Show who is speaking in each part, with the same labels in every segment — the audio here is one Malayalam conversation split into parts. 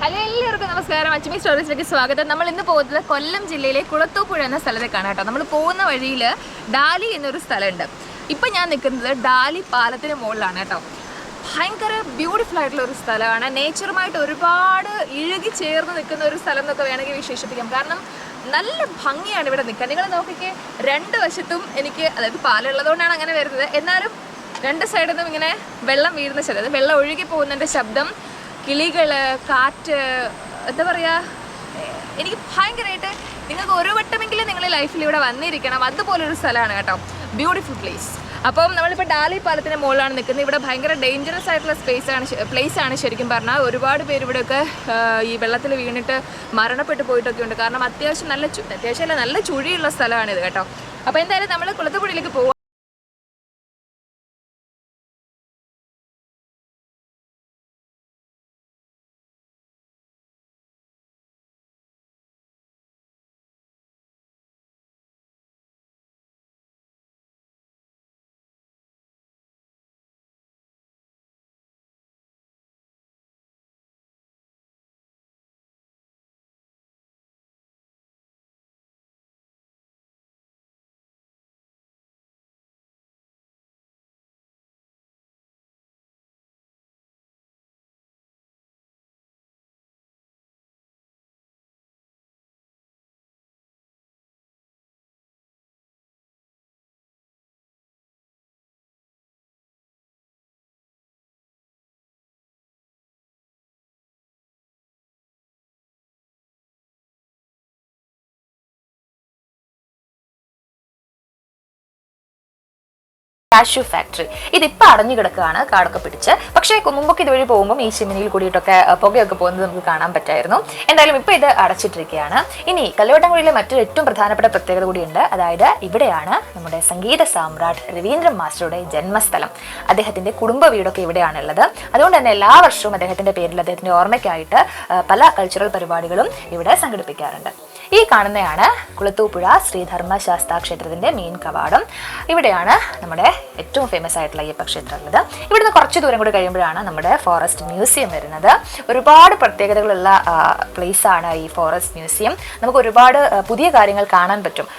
Speaker 1: ഹലോ, എല്ലാവർക്കും നമസ്കാരം. അച്ചുമി സ്റ്റോറീസിലേക്ക് സ്വാഗതം. നമ്മൾ ഇന്ന് പോകുന്നത് കൊല്ലം ജില്ലയിലെ കുളത്തൂപ്പുഴ എന്ന സ്ഥലത്തേക്കാണ് കേട്ടോ. നമ്മൾ പോകുന്ന വഴിയിൽ ഡാലി എന്നൊരു സ്ഥലമുണ്ട്. ഇപ്പം ഞാൻ നിൽക്കുന്നത് ഡാലി പാലത്തിന് മുകളിലാണ് കേട്ടോ. ഭയങ്കര ബ്യൂട്ടിഫുൾ ആയിട്ടുള്ള ഒരു സ്ഥലമാണ്. നേച്ചറുമായിട്ട് ഒരുപാട് ഇഴുകി ചേർന്ന് നിൽക്കുന്ന ഒരു സ്ഥലം എന്നൊക്കെ വേണമെങ്കിൽ വിശേഷിപ്പിക്കാം. കാരണം നല്ല ഭംഗിയാണ് ഇവിടെ നിൽക്കാൻ. നിങ്ങൾ നോക്കിക്കേ, രണ്ട് വശത്തും എനിക്ക്, അതായത് പാലുള്ളതുകൊണ്ടാണ് അങ്ങനെ വരുന്നത്, എന്നാലും രണ്ട് സൈഡിൽ നിന്നും ഇങ്ങനെ വെള്ളം വീഴുന്ന ശബ്ദം, അതായത് വെള്ളം ഒഴുകി പോകുന്നതിൻ്റെ ശബ്ദം, കിളികൾ, കാറ്റ്, എന്താ പറയുക, എനിക്ക് ഭയങ്കരമായിട്ട്, നിങ്ങൾക്ക് ഒരു വട്ടമെങ്കിലും നിങ്ങൾ ലൈഫിൽ ഇവിടെ വന്നിരിക്കണം. അതുപോലൊരു സ്ഥലമാണ് കേട്ടോ, ബ്യൂട്ടിഫുൾ പ്ലേസ്. അപ്പം നമ്മളിപ്പോൾ ഡാലി പാലത്തിൻ്റെ മുകളിലാണ് നിൽക്കുന്നത്. ഇവിടെ ഭയങ്കര ഡേഞ്ചറസ് ആയിട്ടുള്ള പ്ലേസ് ആണ് ശരിക്കും പറഞ്ഞാൽ. ഒരുപാട് പേര് ഇവിടെയൊക്കെ ഈ വെള്ളത്തിൽ വീണിട്ട് മരണപ്പെട്ടു പോയിട്ടൊക്കെ ഉണ്ട്. കാരണം അത്യാവശ്യമല്ല, നല്ല ചുഴിയുള്ള സ്ഥലമാണിത് കേട്ടോ. അപ്പോൾ എന്തായാലും നമ്മൾ കുളത്തൂപ്പുഴയിലേക്ക് പോകും.
Speaker 2: കാഷ്യൂ ഫാക്ടറി ഇതിപ്പോൾ അടഞ്ഞു കിടക്കുകയാണ്, കാടൊക്കെ പിടിച്ച്. പക്ഷേ മുമ്പൊക്കെ ഇതുവഴി പോകുമ്പോൾ ഈ ചിമ്മിനിയിൽ കൂടിയിട്ടൊക്കെ പുകയൊക്കെ പോകുന്നത് നമുക്ക് കാണാൻ പറ്റായിരുന്നു. എന്തായാലും ഇപ്പോൾ ഇത് അടച്ചിട്ടിരിക്കുകയാണ്. ഇനി കല്ലുവട്ടംകുഴിയിലെ മറ്റൊരു ഏറ്റവും പ്രധാനപ്പെട്ട പ്രത്യേകത കൂടിയുണ്ട്. അതായത് ഇവിടെയാണ് നമ്മുടെ സംഗീത സാമ്രാട്ട് രവീന്ദ്രൻ മാസ്റ്ററുടെ ജന്മസ്ഥലം. അദ്ദേഹത്തിന്റെ കുടുംബ വീടൊക്കെ ഇവിടെയാണുള്ളത്. അതുകൊണ്ട് തന്നെ എല്ലാ വർഷവും അദ്ദേഹത്തിന്റെ പേരിൽ, അദ്ദേഹത്തിന്റെ ഓർമ്മയ്ക്കായിട്ട് പല കൾച്ചറൽ പരിപാടികളും ഇവിടെ സംഘടിപ്പിക്കാറുണ്ട്. ഈ കാണുന്നതാണ് കുളത്തൂപ്പുഴ ശ്രീധർമ്മശാസ്താ ക്ഷേത്രത്തിന്റെ മെയിൻ കവാടം. ഇവിടെയാണ് നമ്മുടെ ഏറ്റവും ഫേമസ് ആയിട്ടുള്ള അയ്യപ്പ ക്ഷേത്രം ഉള്ളത്. ഇവിടുന്ന് കുറച്ച് ദൂരം കൂടി കഴിയുമ്പോഴാണ് നമ്മുടെ ഫോറസ്റ്റ് മ്യൂസിയം വരുന്നത്. ഒരുപാട് പ്രത്യേകതകളുള്ള പ്ലേസ് ആണ് ഈ ഫോറസ്റ്റ് മ്യൂസിയം. നമുക്ക് ഒരുപാട് പുതിയ കാര്യങ്ങൾ കാണാൻ പറ്റും.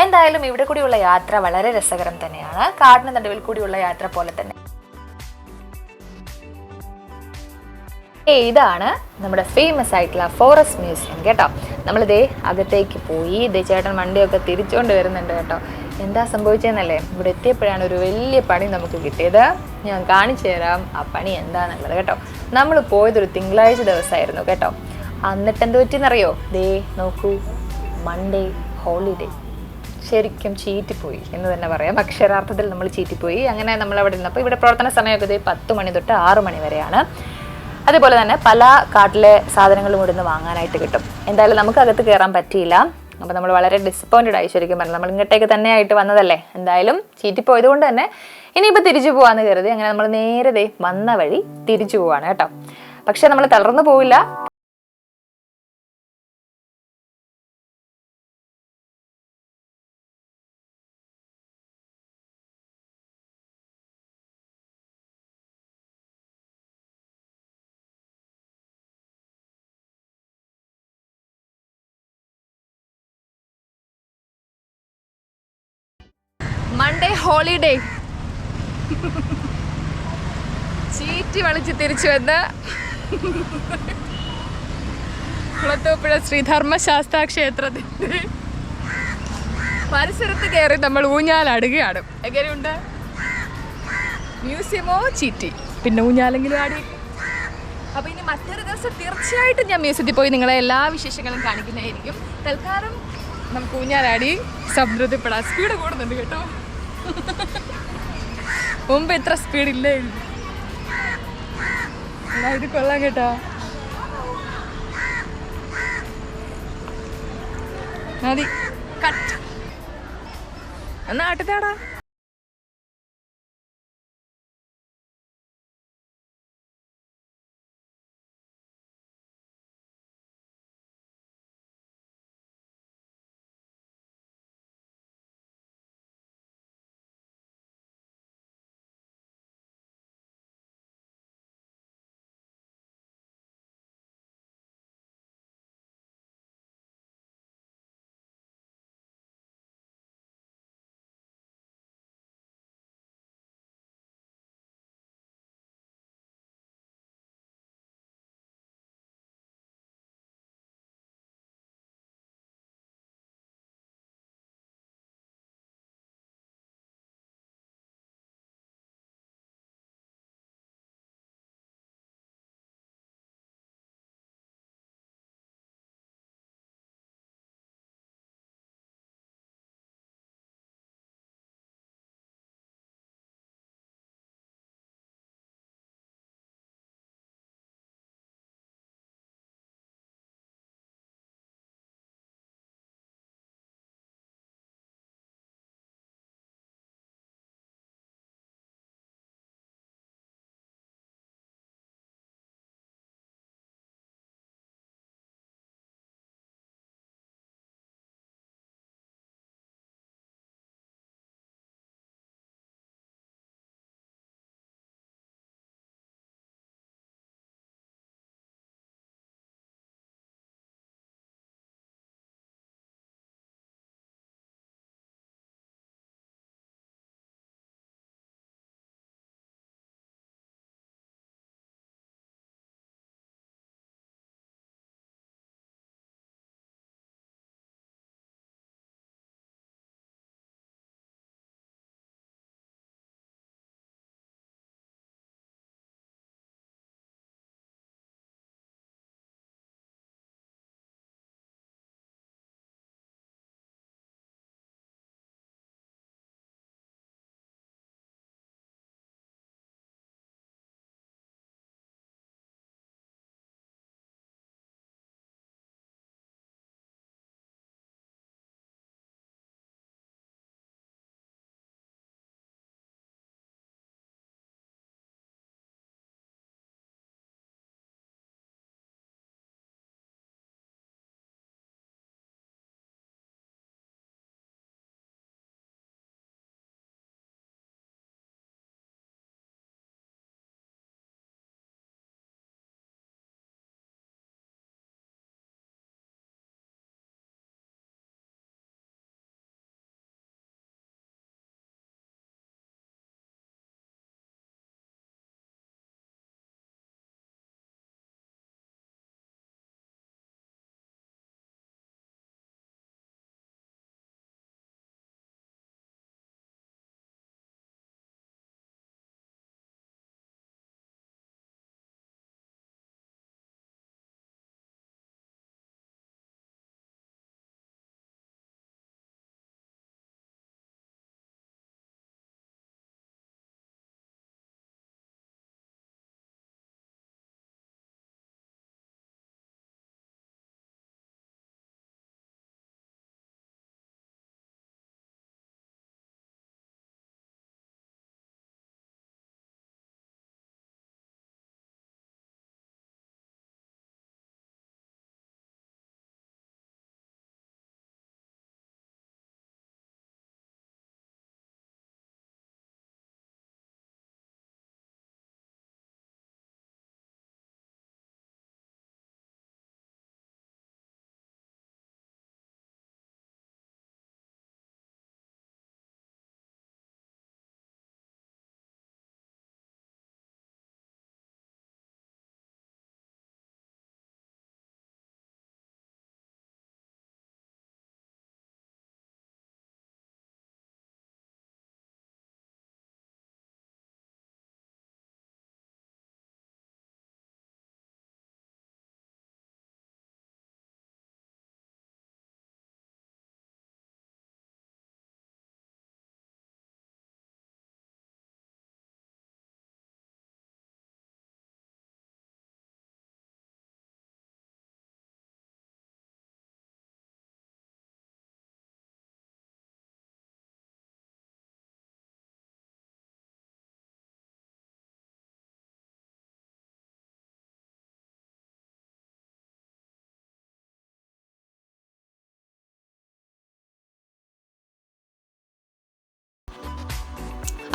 Speaker 2: എന്തായാലും ഇവിടെ കൂടിയുള്ള യാത്ര വളരെ രസകരം തന്നെയാണ്. കാടിന് നടുവിൽ കൂടിയുള്ള യാത്ര പോലെ തന്നെ. ഇതാണ് നമ്മുടെ ഫേമസ് ആയിട്ടുള്ള ഫോറസ്റ്റ് മ്യൂസിയം കേട്ടോ. നമ്മളിതേ അകത്തേക്ക് പോയി. ഇതേ ചേട്ടൻ വണ്ടിയൊക്കെ തിരിച്ചുകൊണ്ട് വരുന്നുണ്ട് കേട്ടോ. എന്താ സംഭവിച്ചതെന്നല്ലേ, ഇവിടെ എത്തിയപ്പോഴാണ് ഒരു വലിയ പണി നമുക്ക് കിട്ടിയത്. ഞാൻ കാണിച്ചു തരാം ആ പണി എന്താണെന്നുള്ളത് കേട്ടോ. നമ്മൾ പോയതൊരു തിങ്കളാഴ്ച ദിവസമായിരുന്നു കേട്ടോ. എന്നിട്ട് എന്ത് പറ്റിയെന്നറിയോ? ദേ നോക്കൂ, മൺഡേ ഹോളിഡേ. ശരിക്കും ചീറ്റിപ്പോയി എന്ന് തന്നെ പറയാം. അക്ഷരാർത്ഥത്തിൽ നമ്മൾ ചീറ്റിപ്പോയി. അങ്ങനെ നമ്മൾ അവിടെ ഇരുന്നപ്പോൾ ഇവിടെ പ്രവർത്തന സമയമൊക്കെ ദേ 10 മണി തൊട്ട് 6 മണി വരെയാണ്. അതുപോലെ തന്നെ പല കാട്ടിലെ സാധനങ്ങളും ഇവിടുന്ന് വാങ്ങാനായിട്ട് കിട്ടും. എന്തായാലും നമുക്ക് അകത്ത് കയറാൻ പറ്റിയില്ല. അപ്പോൾ നമ്മൾ വളരെ ഡിസപ്പോയിൻറ്റഡ് ആയി ശരിക്കും പറഞ്ഞാൽ. നമ്മൾ ഇങ്ങോട്ടേക്ക് തന്നെ ആയിട്ട് വന്നതല്ലേ, എന്തായാലും ചീറ്റിപ്പോയത് കൊണ്ട് തന്നെ ഇനിയിപ്പോൾ തിരിച്ചു പോകാമെന്ന് കരുതി അങ്ങനെ നമ്മൾ നേരെ വന്ന വഴി തിരിച്ചു പോവാണ് കേട്ടോ. പക്ഷെ നമ്മൾ തളർന്നു പോവില്ല.
Speaker 1: മൺഡേ ഹോളിഡേ ചീറ്റി വളിച്ച് തിരിച്ചു വന്ന് കുളത്തൂപ്പുഴ ശ്രീധർമ്മശാസ്താ ക്ഷേത്രത്തിന്റെ പരിസരത്ത് കയറി നമ്മൾ ഊഞ്ഞാലാടുകയാണ്. എങ്ങനെയുണ്ട്? മ്യൂസിയമോ ചീറ്റി, പിന്നെ ഊഞ്ഞാലെങ്കിലും ആടി. അപ്പൊ ഇനി മറ്റൊരു ദിവസം തീർച്ചയായിട്ടും ഞാൻ മ്യൂസിയത്തിൽ പോയി നിങ്ങളെ എല്ലാ വിശേഷങ്ങളും കാണിക്കുന്നതായിരിക്കും. തൽക്കാലം നമുക്ക് ഊഞ്ഞാലാടി സംതൃപ്തിപ്പെടാം. സ്പീഡ് കൂടുന്നുണ്ട് കേട്ടോ. മുമ്പ് ഇത്ര സ്പീഡ് ഇല്ലായിരുന്നു. ഇത് കൊള്ളാം കേട്ടോ. മതി, കട്ട് എന്നാ ആട്ടത്താടാ.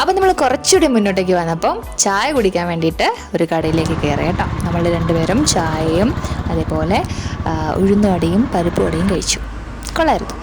Speaker 2: അപ്പോൾ നമ്മൾ കുറച്ചുകൂടി മുന്നോട്ടേക്ക് വന്നപ്പം ചായ കുടിക്കാൻ വേണ്ടിയിട്ട് ഒരു കടയിലേക്ക് കയറി കേട്ടോ. നമ്മൾ രണ്ടുപേരും ചായയും അതേപോലെ ഉഴുന്നുവടയും പരിപ്പ് വടയും കഴിച്ചു. കൊള്ളായിരുന്നു.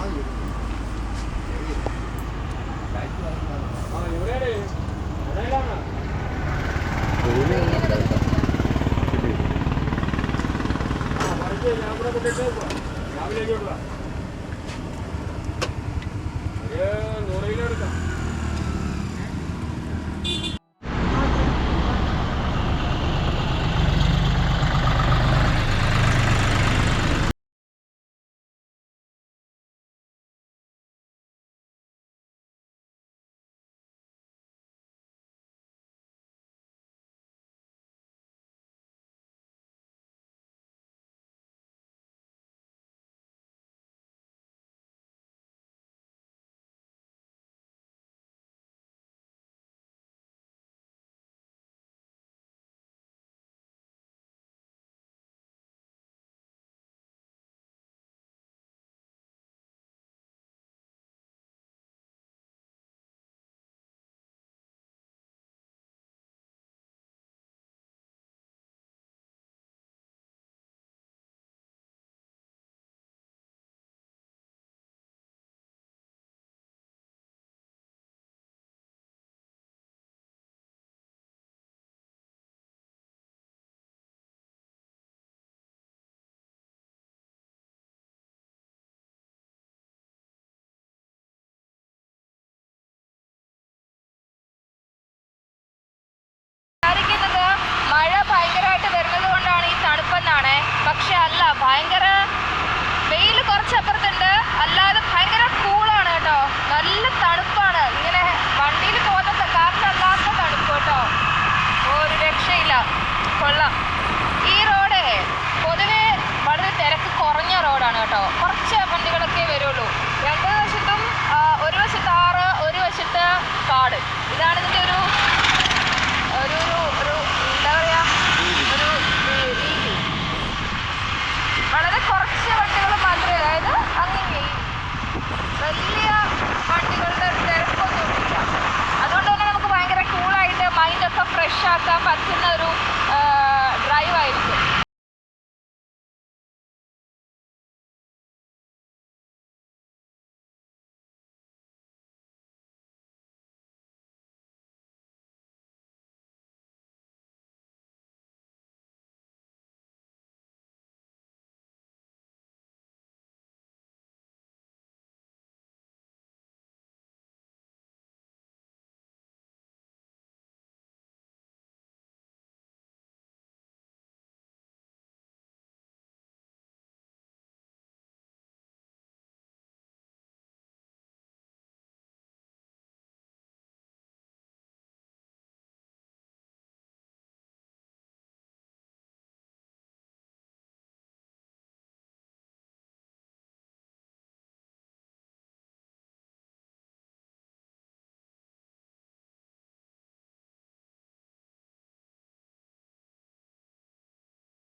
Speaker 1: മഴ ഭയങ്കരമായിട്ട് വരുന്നത് കൊണ്ടാണ് ഈ തണുപ്പെന്നാണ്. പക്ഷെ അല്ല, ഭയങ്കര വെയിൽ കുറച്ചപ്പുറത്തുണ്ട്, അല്ലാതെ ഭയങ്കര കൂളാണ് കേട്ടോ. നല്ല തണുപ്പാണ്.